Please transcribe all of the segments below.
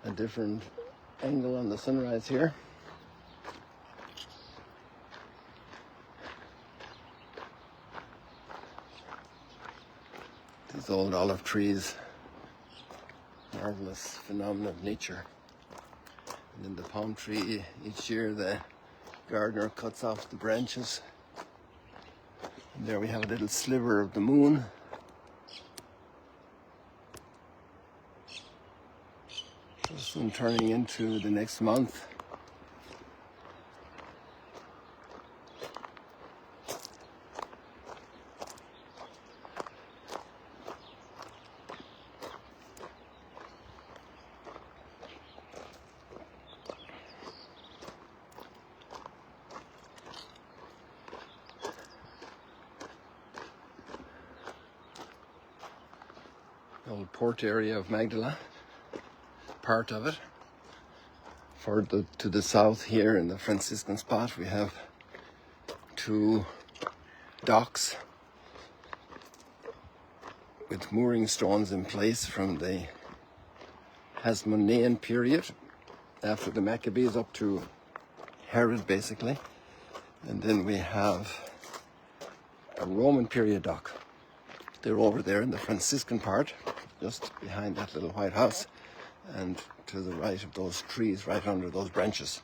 a different angle on the sunrise here. These old olive trees, marvelous phenomenon of nature. And then the palm tree, each year the gardener cuts off the branches. And there we have a little sliver of the moon. Soon turning into the next month. The old port area of Magdala. Part of it. Further to the south here in the Franciscan spot we have two docks with mooring stones in place from the Hasmonean period after the Maccabees up to Herod basically, and then we have a Roman period dock. They're over there in the Franciscan part just behind that little white house and to the right of those trees, right under those branches.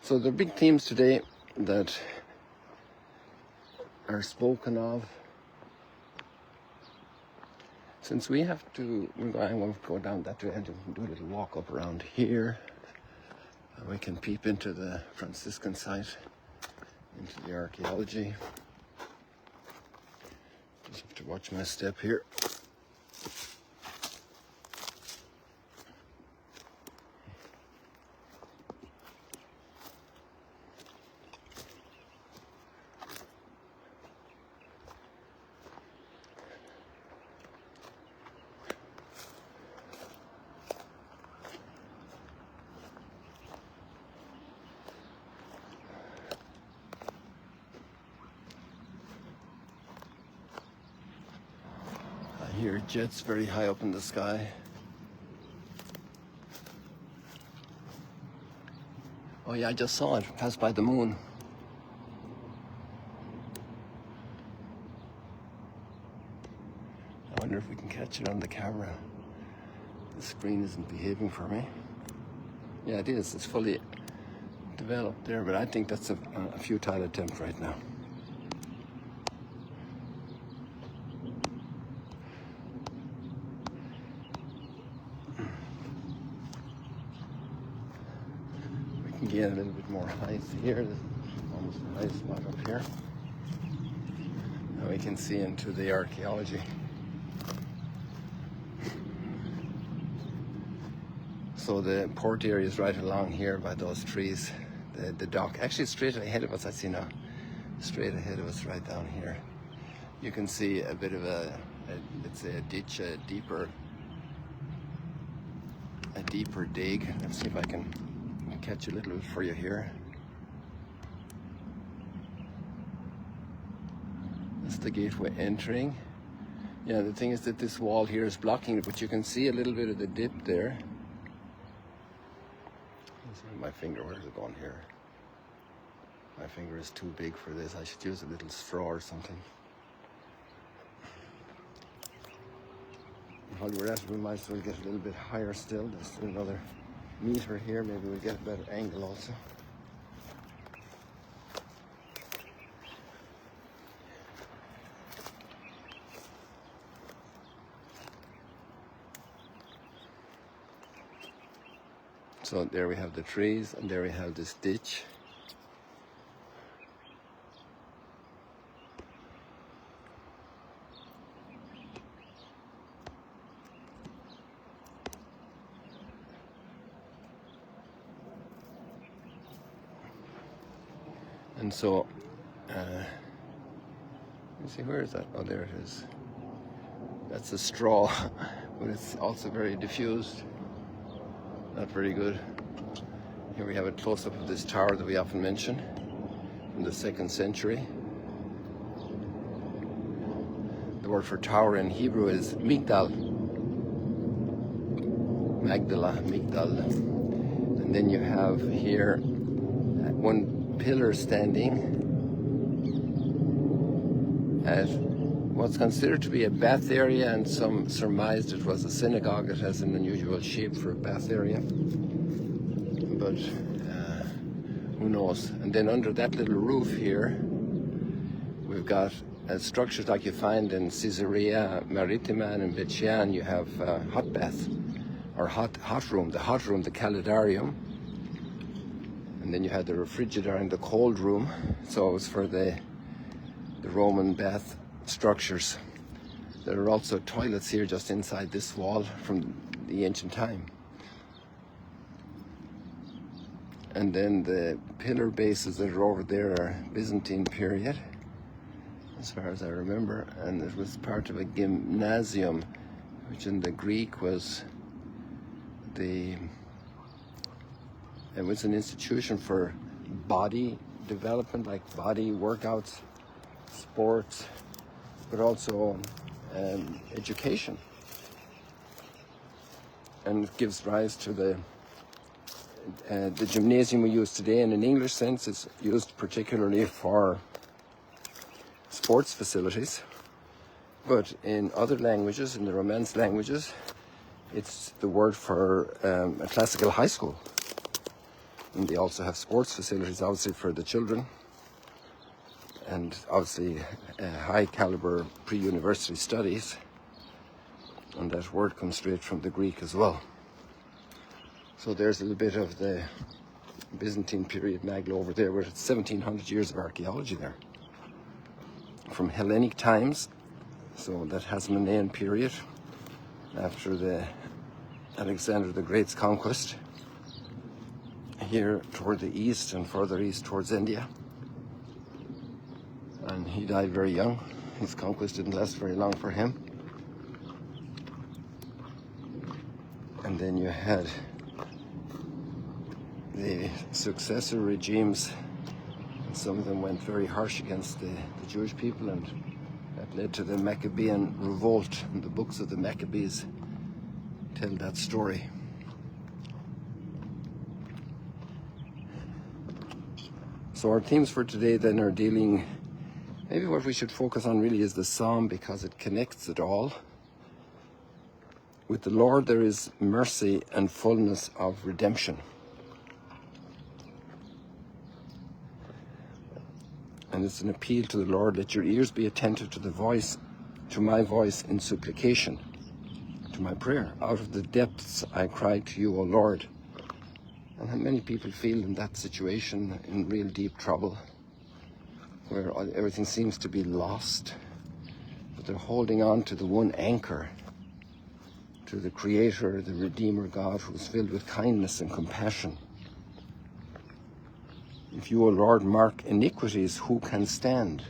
So the big themes today that are spoken of, since we have to, I want to go down that way and do a little walk up around here. And we can peep into the Franciscan site, into the archaeology. Just have to watch my step here. I hear jets very high up in the sky. Oh yeah, I just saw it pass by the moon. I wonder if we can catch it on the camera. The screen isn't behaving for me. Yeah, it is. It's fully developed there, but I think that's a futile attempt right now. Get a little bit more height here. This is almost a nice spot up here. Now we can see into the archaeology. So the port area is right along here by those trees. The dock, actually straight ahead of us, I see now. Straight ahead of us right down here. You can see a bit of let's say a ditch, a deeper dig. Let's see if I can catch a little for you here. That's the gateway entering. Yeah, the thing is that this wall here is blocking it, but you can see a little bit of the dip there. My finger, where's it going here? My finger is too big for this. I should use a little straw or something. While we're at it, we might as well get a little bit higher still. There's still another meter here. Maybe we'll get a better angle also. So there we have the trees, and there we have this ditch. And so, let me see, where is that? Oh, there it is. That's a straw, but it's also very diffused. Not very good. Here we have a close-up of this tower that we often mention from the 2nd century. word for tower in Hebrew is Migdal. Magdala, Migdal. And then you have here one pillar standing at what's considered to be a bath area, and some surmised it was a synagogue. It has an unusual shape for a bath area, but who knows. And then under that little roof here, we've got structures like you find in Caesarea Maritima and in Beseeching. You have hot bath, or hot room, the calidarium. And then you had the refrigerator and the cold room. So it was for the Roman bath structures. There are also toilets here just inside this wall from the ancient time. And then the pillar bases that are over there are Byzantine period, as far as I remember, and it was part of a gymnasium, which in the Greek was it was an institution for body development, like body workouts, sports, but also education. And it gives rise to the gymnasium we use today. In an English sense, it's used particularly for sports facilities, but in other languages, in the Romance languages, it's the word for a classical high school. And they also have sports facilities, obviously, for the children, and obviously high caliber pre-university studies, and that word comes straight from the Greek as well. So there's a little bit of the Byzantine period Magdala over there, with 1700 years of archaeology there. From Hellenic times, so that Hasmonean period, after the Alexander the Great's conquest, here toward the east and further east towards India. And he died very young. His conquest didn't last very long for him. And then you had the successor regimes. Some of them went very harsh against the Jewish people, and that led to the Maccabean revolt. And the books of the Maccabees tell that story. So our themes for today then are dealing, maybe what we should focus on really is the psalm, because it connects it all. With the Lord there is mercy and fullness of redemption. And it's an appeal to the Lord: let your ears be attentive to my voice in supplication, to my prayer. Out of the depths I cry to you, O Lord. And how many people feel in that situation, in real deep trouble, where everything seems to be lost, but they're holding on to the one anchor, to the Creator, the Redeemer God, who is filled with kindness and compassion. If you, O Lord, mark iniquities, who can stand?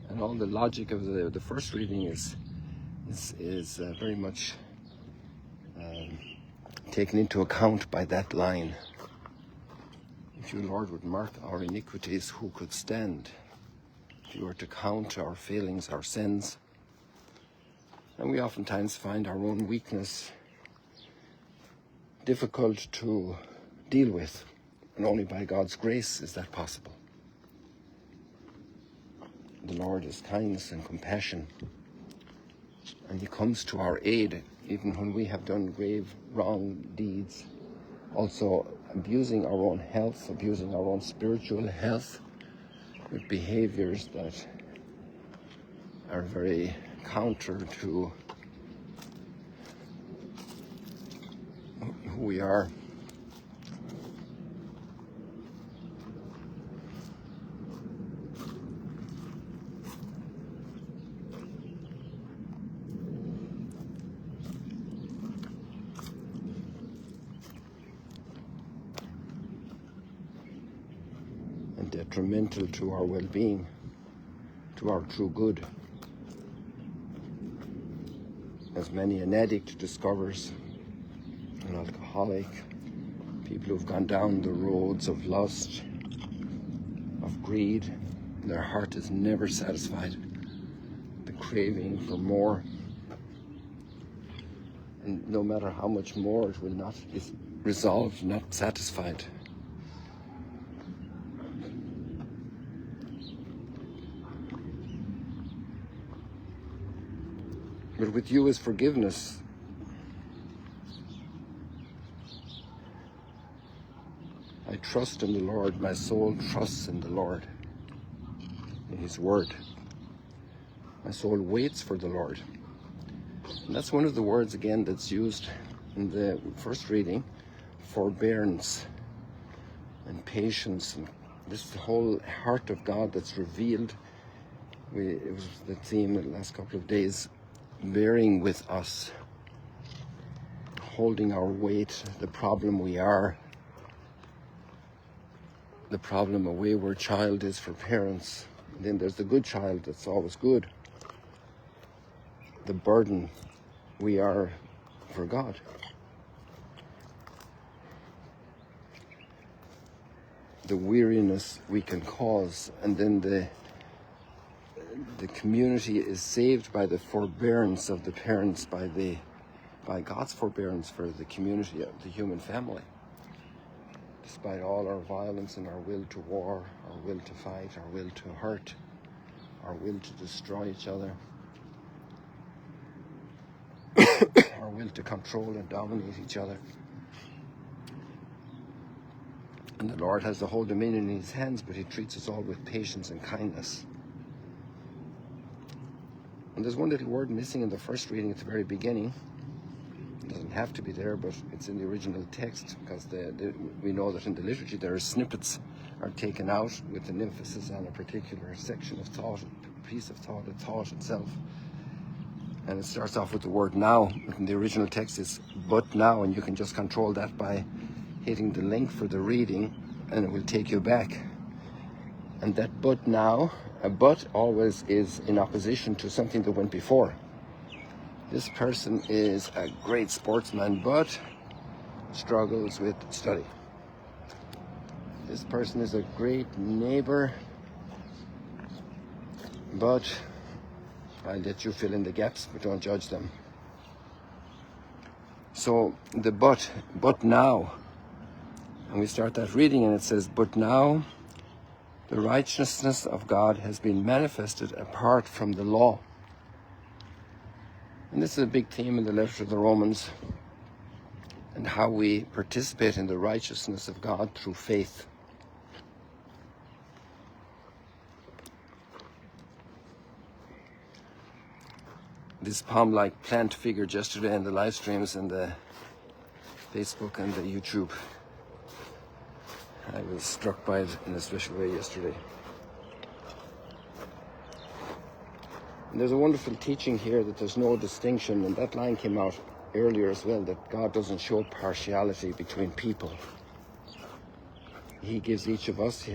And all the logic of the first reading is very much taken into account by that line. If you, Lord, would mark our iniquities, who could stand? If you were to count our failings, our sins. And we oftentimes find our own weakness difficult to deal with, and only by God's grace is that possible. The Lord is kindness and compassion, and He comes to our aid even when we have done grave wrong deeds, also abusing our own health, abusing our own spiritual health with behaviors that are very counter to who we are. And detrimental to our well-being, to our true good. As many an addict discovers, an alcoholic, People who've gone down the roads of lust, of greed. Their heart is never satisfied. The craving for more. And no matter how much more, it will not be resolved, not satisfied. But with you is forgiveness. I trust in the Lord. My soul trusts in the Lord, in His word. My soul waits for the Lord. And that's one of the words, again, that's used in the first reading. Forbearance and patience. And this is the whole heart of God that's revealed. It was the theme the last couple of days. Bearing with us. Holding our weight. The problem we are. The problem a wayward child is for parents. And then there's the good child that's always good. The burden we are for God. The weariness we can cause, and then the community is saved by the forbearance of the parents, by God's forbearance for the community of the human family. Despite all our violence and our will to war, our will to fight, our will to hurt, our will to destroy each other, our will to control and dominate each other. And the Lord has the whole dominion in His hands, but He treats us all with patience and kindness. And there's one little word missing in the first reading at the very beginning. It doesn't have to be there, but it's in the original text, because we know that in the liturgy there are snippets are taken out with an emphasis on a particular section of thought, a piece of thought, a thought itself. And it starts off with the word now. In the original text it's but now, and you can just control that by hitting the link for the reading, and it will take you back. And that but now, a but always is in opposition to something that went before. This person is a great sportsman, but struggles with study. This person is a great neighbor, but I'll let you fill in the gaps, but don't judge them. So the but now, and we start that reading and it says, but now the righteousness of God has been manifested apart from the law. And this is a big theme in the letter to the Romans, and how we participate in the righteousness of God through faith. This palm-like plant figured yesterday in the live streams and the Facebook and the YouTube. I was struck by it in a special way yesterday. And there's a wonderful teaching here that there's no distinction, and that line came out earlier as well, that God doesn't show partiality between people. He gives each of us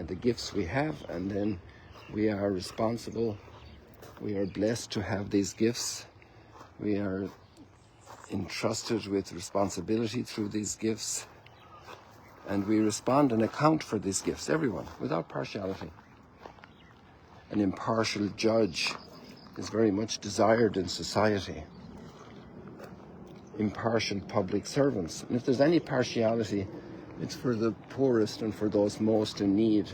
the gifts we have, and then we are responsible. We are blessed to have these gifts. We are entrusted with responsibility through these gifts. And we respond and account for these gifts, everyone, without partiality. An impartial judge is very much desired in society. Impartial public servants. And if there's any partiality, it's for the poorest and for those most in need,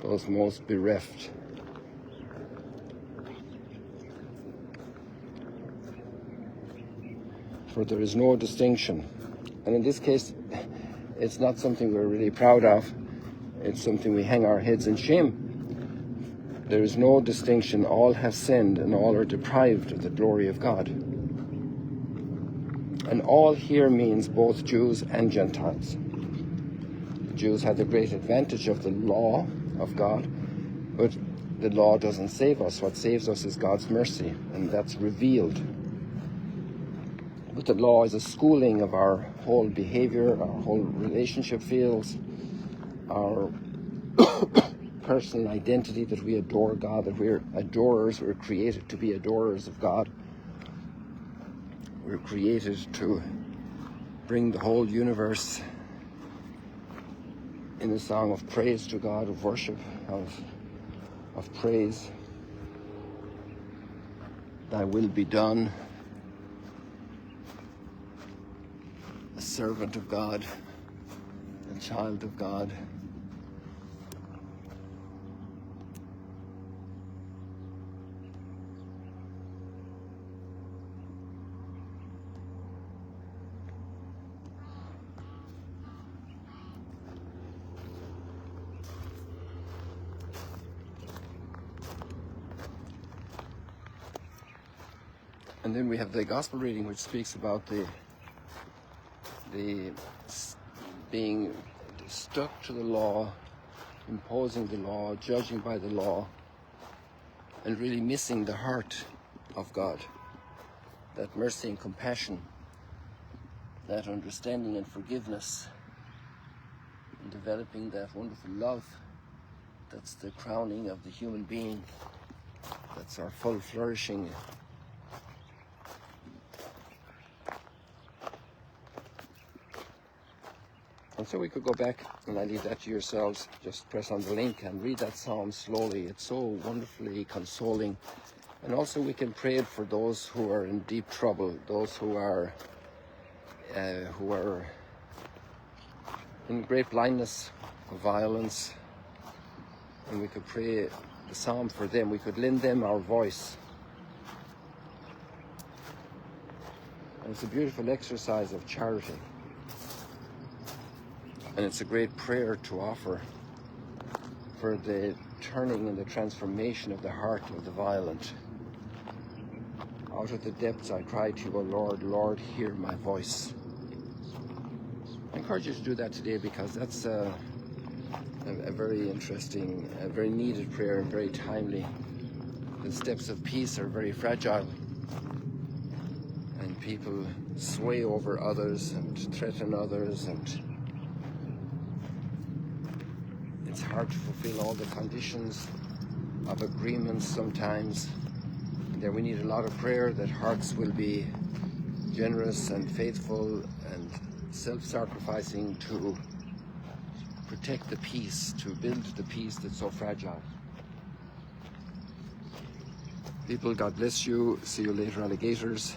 those most bereft. For there is no distinction. And in this case, it's not something we're really proud of. It's something we hang our heads in shame. There is no distinction. All have sinned and all are deprived of the glory of God. And all here means both Jews and Gentiles. The Jews had the great advantage of the law of God, but the law doesn't save us. What saves us is God's mercy, and that's revealed. But the law is a schooling of our whole behavior, our whole relationship fields, our personal identity, that we adore God, that we're adorers. We're created to be adorers of God. We're created to bring the whole universe in a song of praise to God, of worship, of praise. Thy will be done. A servant of God, a child of God. And then we have the gospel reading, which speaks about the being stuck to the law, imposing the law, judging by the law, and really missing the heart of God, that mercy and compassion, that understanding and forgiveness, and developing that wonderful love that's the crowning of the human being, that's our full flourishing. And so we could go back, and I leave that to yourselves. Just press on the link and read that psalm slowly. It's so wonderfully consoling. And also we can pray it for those who are in deep trouble, those who are in great blindness of violence. And we could pray the psalm for them. We could lend them our voice. And it's a beautiful exercise of charity. And it's a great prayer to offer for the turning and the transformation of the heart of the violent. Out of the depths I cry to you, O Lord, Lord, hear my voice. I encourage you to do that today, because that's a very interesting, a very needed prayer, and very timely. The steps of peace are very fragile, and people sway over others and threaten others, and it's hard to fulfill all the conditions of agreements sometimes. And there we need a lot of prayer, that hearts will be generous and faithful and self-sacrificing to protect the peace, to build the peace that's so fragile. People, God bless you. See you later, alligators.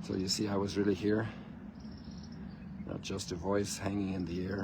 So you see, I was really here, not just a voice hanging in the air.